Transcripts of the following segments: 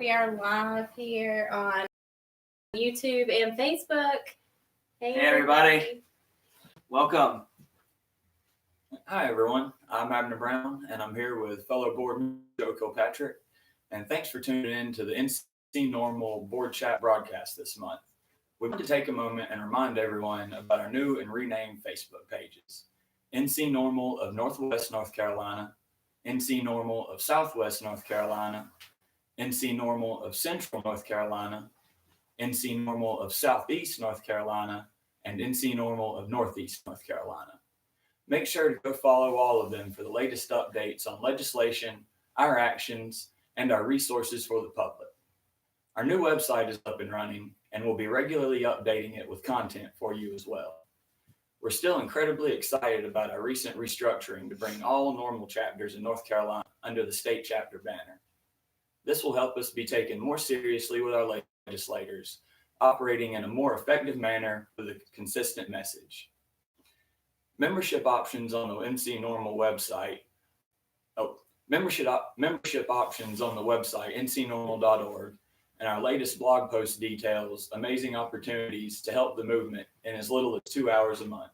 We are live here on YouTube and Facebook. Hey everybody. Welcome. Hi everyone, I'm Abner Brown and I'm here with fellow board member Joe Kilpatrick, and thanks for tuning in to the NC NORML board chat broadcast this month. We want to take a moment and remind everyone about our new and renamed Facebook pages. NC NORML of Northwest North Carolina, NC NORML of Southwest North Carolina, NC NORML of Central North Carolina, NC NORML of Southeast North Carolina, and NC NORML of Northeast North Carolina. Make sure to go follow all of them for the latest updates on legislation, our actions, and our resources for the public. Our new website is up and running, and we'll be regularly updating it with content for you as well. We're still incredibly excited about our recent restructuring to bring all NORML chapters in North Carolina under the state chapter banner. This will help us be taken more seriously with our legislators, operating in a more effective manner with a consistent message. Membership options on the NC NORML website. Membership options on the website, ncnorml.org, and our latest blog post details amazing opportunities to help the movement in as little as 2 hours a month.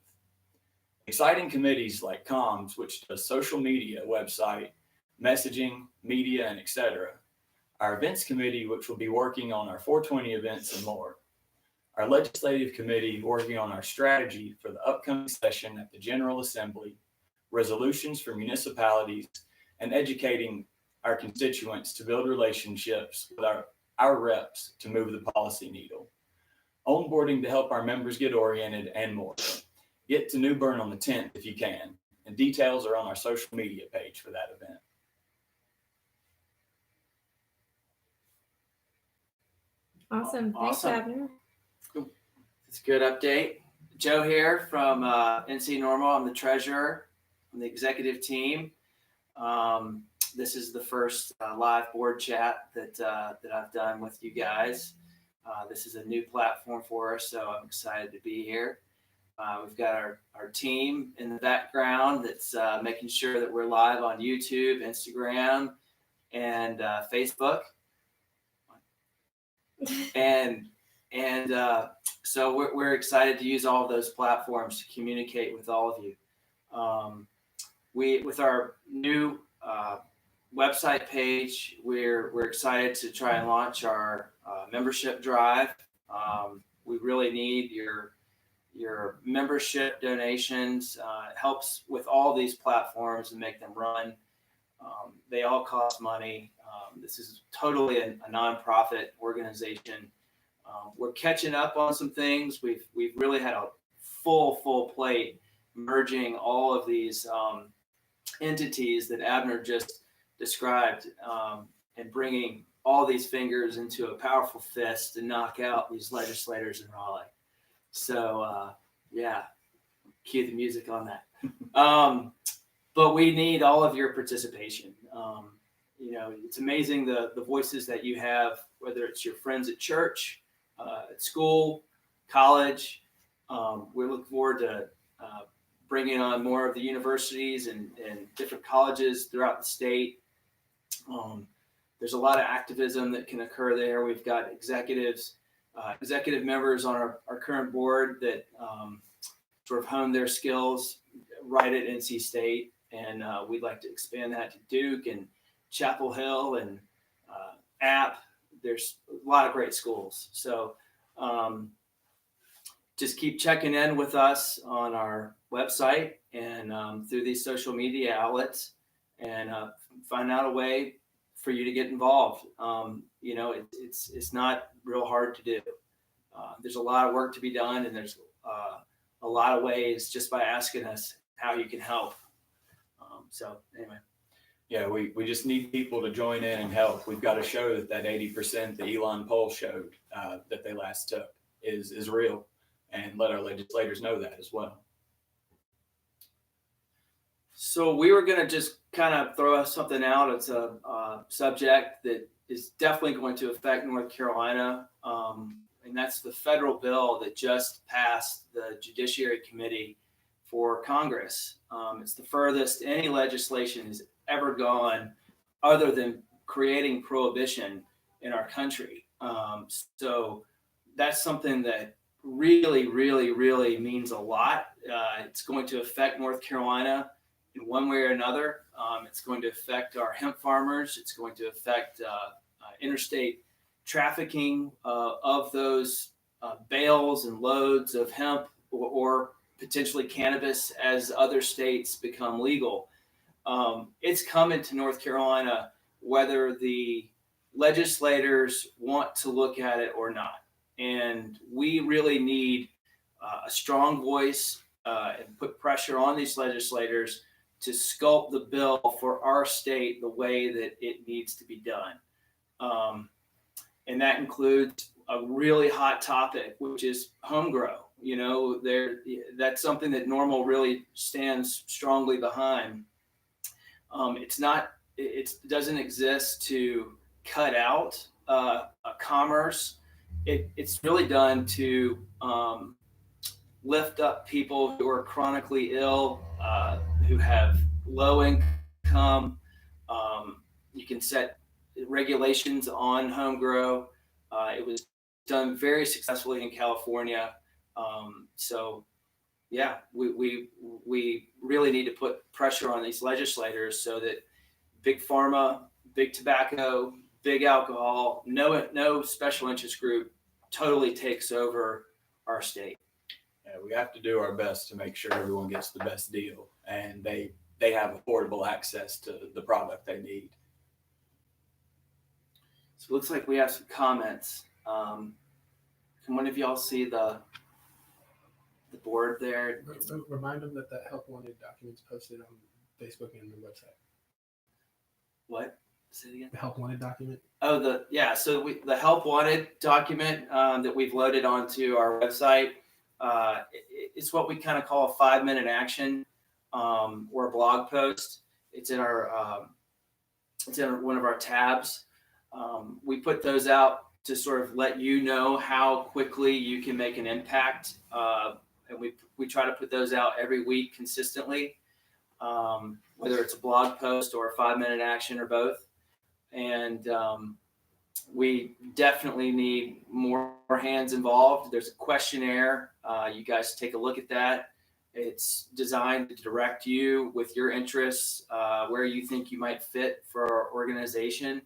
Exciting committees like comms, which does social media, website, messaging, media, and etc. Our events committee, which will be working on our 420 events and more. Our legislative committee working on our strategy for the upcoming session at the General Assembly, resolutions for municipalities, and educating our constituents to build relationships with our reps to move the policy needle. Onboarding to help our members get oriented and more. Get to New Bern on the 10th if you can, and details are on our social media page for that event. Awesome. Thanks, Abner. It's a good update. Joe here from NC NORML. I'm the treasurer on the executive team. This is the first live board chat that I've done with you guys. This is a new platform for us, so I'm excited to be here. We've got our team in the background that's making sure that we're live on YouTube, Instagram, and Facebook. So we're excited to use all of those platforms to communicate with all of you. With our new website page, we're excited to try and launch our membership drive. We really need your membership donations. It helps with all these platforms and make them run. They all cost money. This is totally a nonprofit organization. We're catching up on some things. We've really had a full plate merging all of these entities that Abner just described, and bringing all these fingers into a powerful fist to knock out these legislators in Raleigh. So cue the music on that. But we need all of your participation. It's amazing the voices that you have, whether it's your friends at church, at school, college. We look forward to bringing on more of the universities and different colleges throughout the state. There's a lot of activism that can occur there. We've got executive members on our current board that sort of hone their skills right at NC State, and we'd like to expand that to Duke and Chapel Hill and App. There's a lot of great schools. So just keep checking in with us on our website and through these social media outlets, and find out a way for you to get involved. It's not real hard to do. There's a lot of work to be done, and there's a lot of ways just by asking us how you can help. So anyway. Yeah, we just need people to join in and help. We've got to show that 80% the Elon poll showed that they last took is real, and let our legislators know that as well. So we were going to just kind of throw something out. It's a subject that is definitely going to affect North Carolina, and that's the federal bill that just passed the Judiciary Committee for Congress. It's the furthest any legislation has ever gone other than creating prohibition in our country. So that's something that really, really, really means a lot. It's going to affect North Carolina in one way or another. It's going to affect our hemp farmers. It's going to affect interstate trafficking of those bales and loads of hemp or potentially cannabis as other states become legal. It's coming to North Carolina whether the legislators want to look at it or not. And we really need a strong voice and put pressure on these legislators to sculpt the bill for our state the way that it needs to be done. And that includes a really hot topic, which is home grow. That's something that NORML really stands strongly behind. It doesn't exist to cut out a commerce. It's really done to lift up people who are chronically ill, who have low income. You can set regulations on home grow. It was done very successfully in California. So yeah, we really need to put pressure on these legislators so that big pharma, big tobacco, big alcohol, no special interest group totally takes over our state. Yeah, we have to do our best to make sure everyone gets the best deal and they have affordable access to the product they need. So it looks like we have some comments. Can one of y'all see the board there? Remind them that help wanted document's posted on Facebook and the website. What? Say it again. The help wanted document. Oh, so the help wanted document that we've loaded onto our website. It's what we kind of call a 5-minute action or a blog post. It's in one of our tabs. We put those out to sort of let you know how quickly you can make an impact. And we try to put those out every week consistently, whether it's a blog post or a 5-minute action or both. And we definitely need more hands involved. There's a questionnaire. You guys take a look at that. It's designed to direct you with your interests, where you think you might fit for our organization.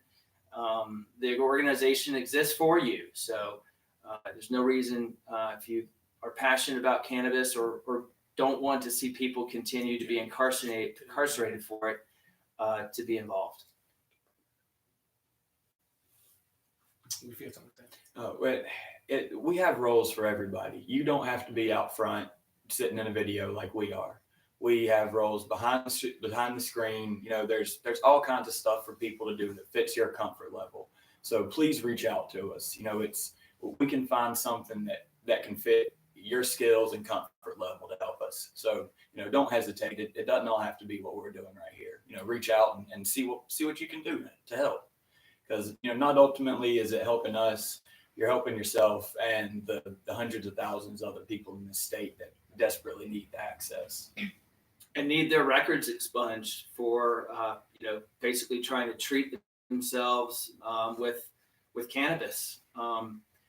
The organization exists for you. So there's no reason if you are passionate about cannabis or don't want to see people continue to be incarcerated for it, to be involved. We feel something like that. We have roles for everybody. You don't have to be out front sitting in a video like we are. We have roles behind the screen. There's all kinds of stuff for people to do that fits your comfort level. So please reach out to us. We can find something that can fit your skills and comfort level to help us. So don't hesitate. It doesn't all have to be what we're doing right here. Reach out and see what you can do to help. Because not ultimately is it helping us, you're helping yourself and the hundreds of thousands of other people in this state that desperately need the access and need their records expunged for basically trying to treat themselves with cannabis.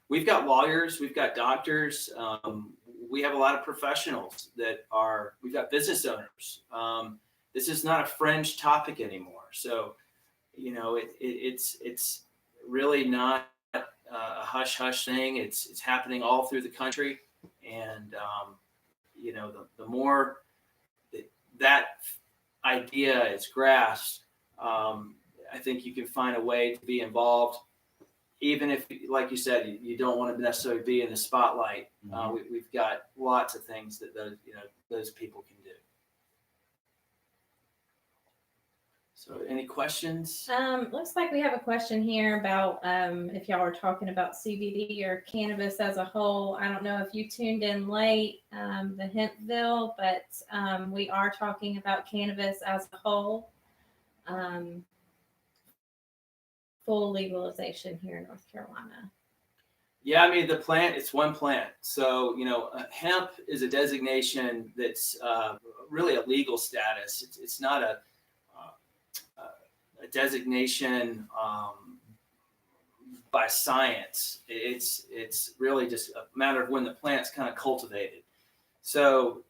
We've got lawyers, we've got doctors, we have a lot of professionals we've got business owners. This is not a fringe topic anymore. So it's really not a hush-hush thing. It's happening all through the country. And, the more that idea is grasped, I think you can find a way to be involved, even if, like you said, you don't want to necessarily be in the spotlight. We've got lots of things that those people can do. So any questions? Looks like we have a question here about if y'all are talking about CBD or cannabis as a whole. I don't know if you tuned in late, the Hempville, but we are talking about cannabis as a whole. Full legalization here in North Carolina. Yeah, I mean, the plant, it's one plant. So, hemp is a designation that's really a legal status. It's not a designation by science. It's really just a matter of when the plant's kind of cultivated. So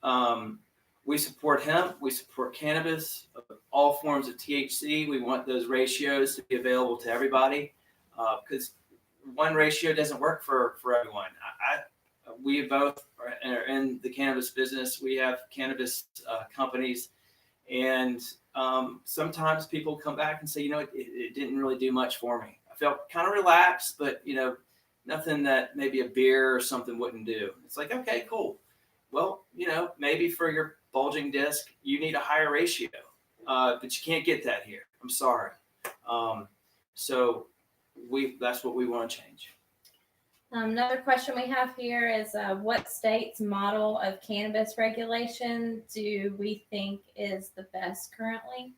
we support hemp, we support cannabis, all forms of THC. We want those ratios to be available to everybody because one ratio doesn't work for everyone. We both are in the cannabis business. We have cannabis companies, and sometimes people come back and say, it didn't really do much for me. I felt kind of relaxed, but nothing that maybe a beer or something wouldn't do. It's like, okay, cool. Well, maybe for your bulging disc, you need a higher ratio, but you can't get that here. I'm sorry. So that's what we want to change. Another question we have here is what state's model of cannabis regulation do we think is the best currently?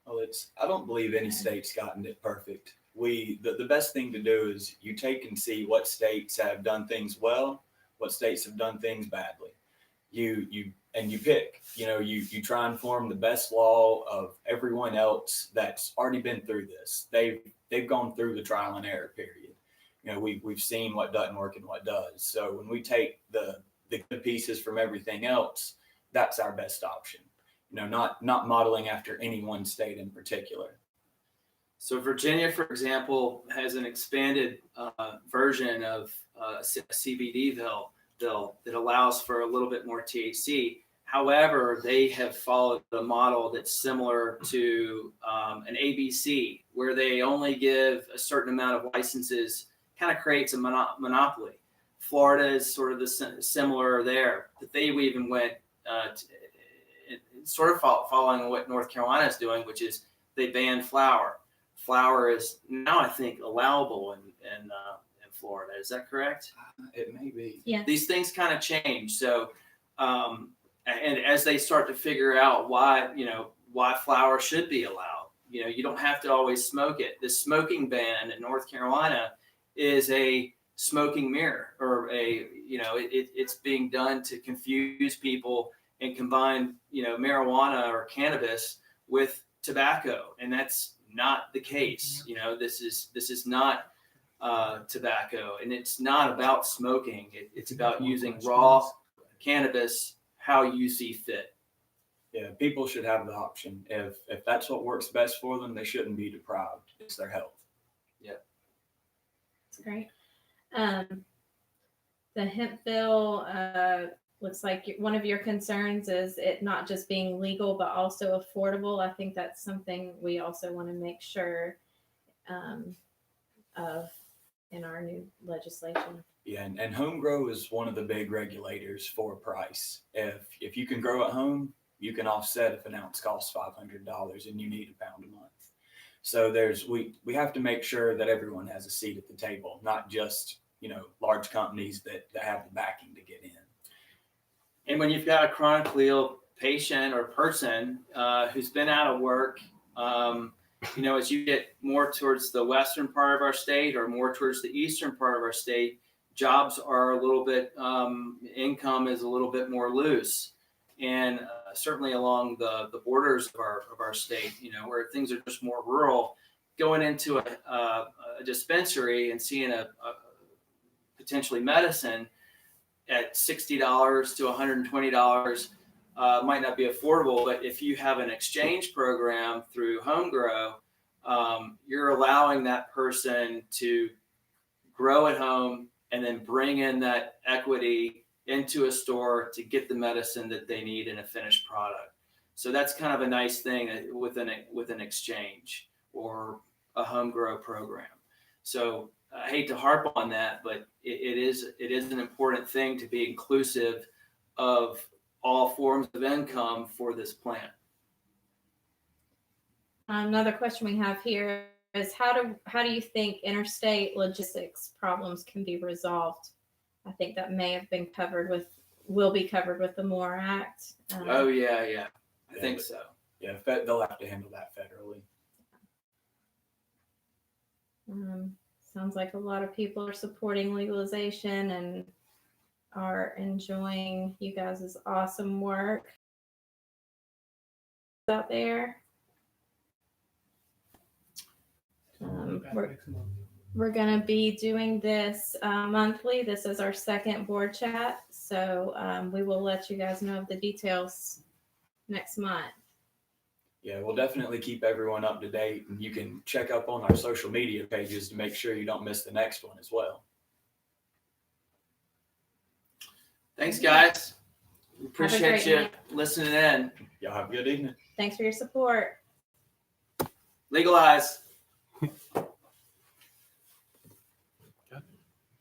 Well, I don't believe any state's gotten it perfect. The best thing to do is you take and see what states have done things well, what states have done things badly. You pick, you try and form the best law of everyone else that's already been through this. They've gone through the trial and error period. We've seen what doesn't work and what does. So when we take the good pieces from everything else, that's our best option. Not modeling after any one state in particular. So Virginia, for example, has an expanded version of a CBD bill that allows for a little bit more THC. However, they have followed a model that's similar to an ABC, where they only give a certain amount of licenses. Kind of creates a monopoly. Florida is sort of similar there, but they even went sort of following what North Carolina is doing, which is they banned flower. Flower is now, I think, allowable in Florida. Is that correct? It may be. Yeah. These things kind of change. So, and as they start to figure out why flower should be allowed, you don't have to always smoke it. The smoking ban in North Carolina is a smoking mirror, or it's being done to confuse people and combine marijuana or cannabis with tobacco, and that's not the case. This is not tobacco, and it's not about smoking. It's about using raw cannabis how you see fit. Yeah, people should have the option. If that's what works best for them, they shouldn't be deprived. It's their health. Yeah. That's great. The hemp bill looks like one of your concerns is it not just being legal, but also affordable. I think that's something we also want to make sure of in our new legislation. Yeah, and home grow is one of the big regulators for price. If you can grow at home, you can offset if an ounce costs $500 and you need a pound a month. So we have to make sure that everyone has a seat at the table, not just large companies that have the backing to get in. And when you've got a chronically ill patient or person who's been out of work, as you get more towards the western part of our state or more towards the eastern part of our state, jobs are a little bit, income is a little bit more loose. And certainly along the borders of our state, where things are just more rural, going into a dispensary and seeing a potentially medicine at $60 to $120 might not be affordable. But if you have an exchange program through Home Grow, you're allowing that person to grow at home and then bring in that equity into a store to get the medicine that they need in a finished product. So that's kind of a nice thing with an exchange or a home grow program. So I hate to harp on that, but it is an important thing to be inclusive of all forms of income for this plant. Another question we have here is how do you think interstate logistics problems can be resolved? I think that may have been will be covered with the MORE Act. Oh yeah. I think so. Yeah, they'll have to handle that federally. Sounds like a lot of people are supporting legalization and are enjoying you guys' awesome work out there. We're going to be doing this monthly. This is our second board chat. So we will let you guys know of the details next month. Yeah, we'll definitely keep everyone up to date, and you can check up on our social media pages to make sure you don't miss the next one as well. Thanks, guys. We Have a appreciate great you night. listening in. Y'all have a good evening. Thanks for your support. Legalize.